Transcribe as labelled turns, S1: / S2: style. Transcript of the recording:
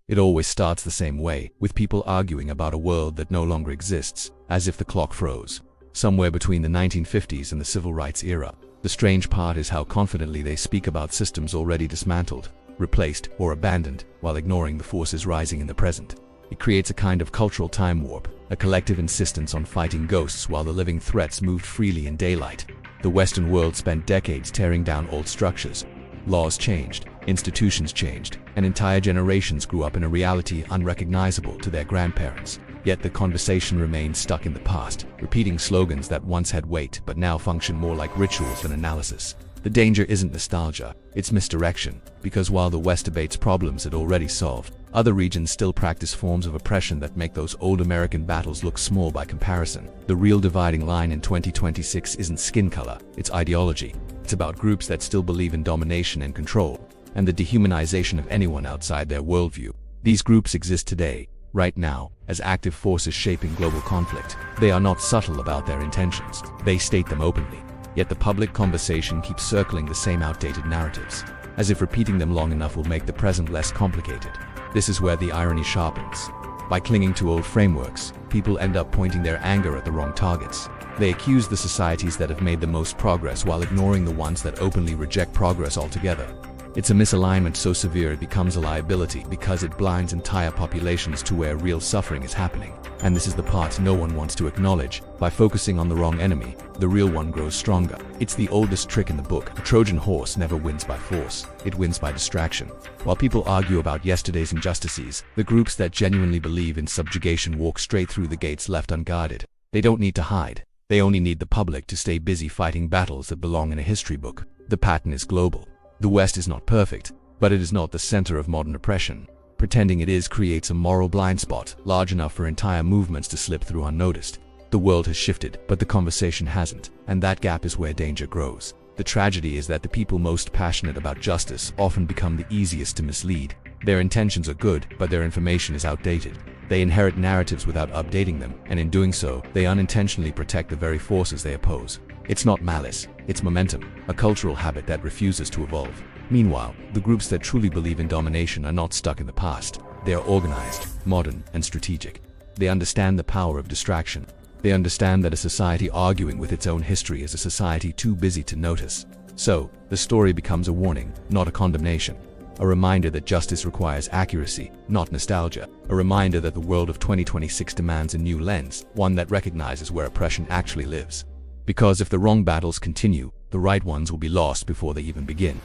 S1: It always starts the same way, with people arguing about a world that no longer exists, as if the clock froze. Somewhere between the 1950s and the civil rights era. The strange part is how confidently they speak about systems already dismantled, replaced, or abandoned, while ignoring the forces rising in the present. It creates a kind of cultural time warp, a collective insistence on fighting ghosts while the living threats moved freely in daylight. The Western world spent decades tearing down old structures. Laws changed, institutions changed, and entire generations grew up in a reality unrecognizable to their grandparents. Yet the conversation remained stuck in the past, repeating slogans that once had weight but now function more like rituals than analysis. The danger isn't nostalgia, it's misdirection, because while the West debates problems it already solved, other regions still practice forms of oppression that make those old American battles look small by comparison. The real dividing line in 2026 isn't skin color, it's ideology. It's about groups that still believe in domination and control, and the dehumanization of anyone outside their worldview. These groups exist today, right now, as active forces shaping global conflict. They are not subtle about their intentions, they state them openly. Yet the public conversation keeps circling the same outdated narratives, as if repeating them long enough will make the present less complicated. This is where the irony sharpens. By clinging to old frameworks, people end up pointing their anger at the wrong targets. They accuse the societies that have made the most progress while ignoring the ones that openly reject progress altogether. It's a misalignment so severe it becomes a liability because it blinds entire populations to where real suffering is happening. And this is the part no one wants to acknowledge. By focusing on the wrong enemy, the real one grows stronger. It's the oldest trick in the book. A Trojan horse never wins by force, it wins by distraction. While people argue about yesterday's injustices, the groups that genuinely believe in subjugation walk straight through the gates left unguarded. They don't need to hide. They only need the public to stay busy fighting battles that belong in a history book. The pattern is global. The West is not perfect, but it is not the center of modern oppression. Pretending it is creates a moral blind spot large enough for entire movements to slip through unnoticed. The world has shifted, but the conversation hasn't, and that gap is where danger grows. The tragedy is that the people most passionate about justice often become the easiest to mislead. Their intentions are good, but their information is outdated. They inherit narratives without updating them, and in doing so, they unintentionally protect the very forces they oppose. It's not malice, it's momentum, a cultural habit that refuses to evolve. Meanwhile, the groups that truly believe in domination are not stuck in the past. They are organized, modern, and strategic. They understand the power of distraction. They understand that a society arguing with its own history is a society too busy to notice. So, the story becomes a warning, not a condemnation. A reminder that justice requires accuracy, not nostalgia. A reminder that the world of 2026 demands a new lens, one that recognizes where oppression actually lives. Because if the wrong battles continue, the right ones will be lost before they even begin.